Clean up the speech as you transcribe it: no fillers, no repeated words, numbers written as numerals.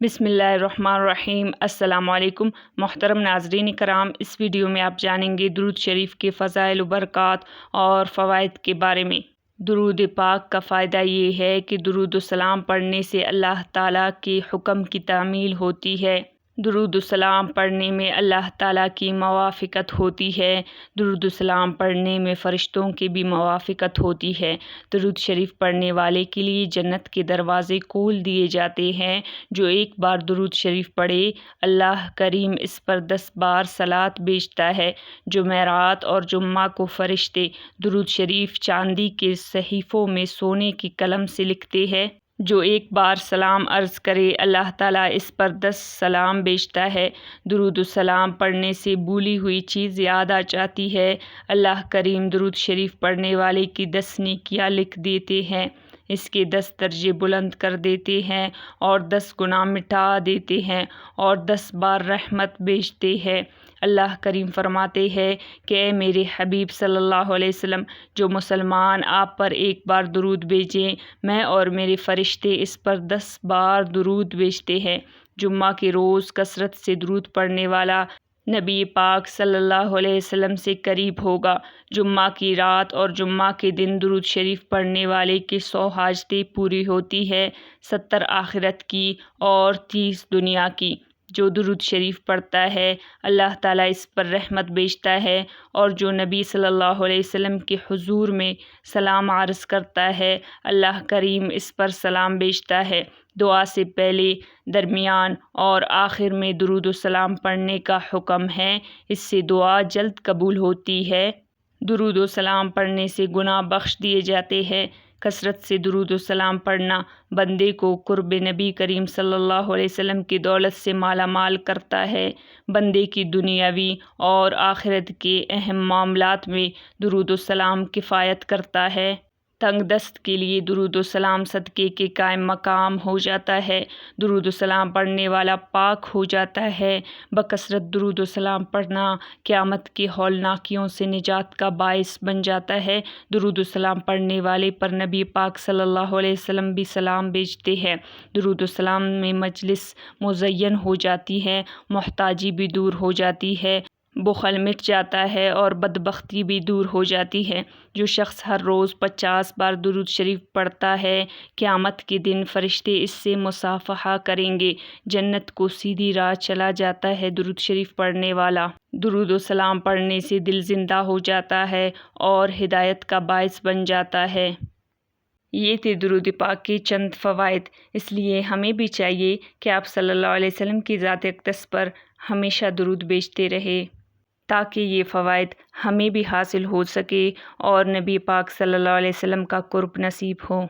بسم اللہ الرحمن الرحیم۔ السلام علیکم محترم ناظرین کرام، اس ویڈیو میں آپ جانیں گے درود شریف کے فضائل و برکات اور فوائد کے بارے میں۔ درود پاک کا فائدہ یہ ہے کہ درود و سلام پڑھنے سے اللہ تعالیٰ کے حکم کی تعمیل ہوتی ہے۔ درود و سلام پڑھنے میں اللہ تعالیٰ کی موافقت ہوتی ہے۔ درود و سلام پڑھنے میں فرشتوں کی بھی موافقت ہوتی ہے۔ درود شریف پڑھنے والے کے لیے جنت کے دروازے کھول دیے جاتے ہیں۔ جو ایک بار درود شریف پڑھے، اللہ کریم اس پر 10 بار صلوات بھیجتا ہے۔ جمعرات اور جمعہ کو فرشتے درود شریف چاندی کے صحیفوں میں سونے کی قلم سے لکھتے ہیں۔ جو ایک بار سلام عرض کرے، اللہ تعالیٰ اس پر 10 سلام بھیجتا ہے۔ درود و سلام پڑھنے سے بھولی ہوئی چیز یاد آ جاتی ہے۔ اللہ کریم درود شریف پڑھنے والے کی 10 نیکیاں لکھ دیتے ہیں، اس کے 10 درجے بلند کر دیتے ہیں اور 10 گناہ مٹا دیتے ہیں اور 10 بار رحمت بھیجتے ہیں۔ اللہ کریم فرماتے ہیں کہ اے میرے حبیب صلی اللہ علیہ وسلم، جو مسلمان آپ پر ایک بار درود بھیجیں، میں اور میرے فرشتے اس پر 10 بار درود بھیجتے ہیں۔ جمعہ کے روز کثرت سے درود پڑھنے والا نبی پاک صلی اللہ علیہ وسلم سے قریب ہوگا۔ جمعہ کی رات اور جمعہ کے دن درود شریف پڑھنے والے کی 100 حاجتیں پوری ہوتی ہے، 70 آخرت کی اور 30 دنیا کی۔ جو درود شریف پڑھتا ہے، اللہ تعالیٰ اس پر رحمت بھیجتا ہے، اور جو نبی صلی اللہ علیہ وسلم کے حضور میں سلام عرض کرتا ہے، اللہ کریم اس پر سلام بھیجتا ہے۔ دعا سے پہلے، درمیان اور آخر میں درود و سلام پڑھنے کا حکم ہے، اس سے دعا جلد قبول ہوتی ہے۔ درود و سلام پڑھنے سے گناہ بخش دیے جاتے ہیں۔ کثرت سے درود و سلام پڑھنا بندے کو قرب نبی کریم صلی اللہ علیہ وسلم کی دولت سے مالا مال کرتا ہے۔ بندے کی دنیاوی اور آخرت کے اہم معاملات میں درود و سلام کفایت کرتا ہے۔ تنگ دست کے لیے درود و سلام صدقے کے قائم مقام ہو جاتا ہے۔ درود و سلام پڑھنے والا پاک ہو جاتا ہے۔ بکثرت درود و سلام پڑھنا قیامت کے ہولناکیوں سے نجات کا باعث بن جاتا ہے۔ درود و سلام پڑھنے والے پر نبی پاک صلی اللہ علیہ وسلم بھی سلام بھیجتے ہیں۔ درود و سلام میں مجلس مزین ہو جاتی ہے، محتاجی بھی دور ہو جاتی ہے، بخل مٹ جاتا ہے اور بدبختی بھی دور ہو جاتی ہے۔ جو شخص ہر روز 50 بار درود شریف پڑھتا ہے، قیامت کے دن فرشتے اس سے مصافحہ کریں گے، جنت کو سیدھی راہ چلا جاتا ہے۔ درود شریف پڑھنے والا درود و سلام پڑھنے سے دل زندہ ہو جاتا ہے اور ہدایت کا باعث بن جاتا ہے۔ یہ تھے درود پاک کے چند فوائد۔ اس لیے ہمیں بھی چاہیے کہ آپ صلی اللہ علیہ وسلم کی ذات اقدس پر ہمیشہ درود بھیجتے رہیں، تاکہ یہ فوائد ہمیں بھی حاصل ہو سکے اور نبی پاک صلی اللہ علیہ وسلم کا قرب نصیب ہو۔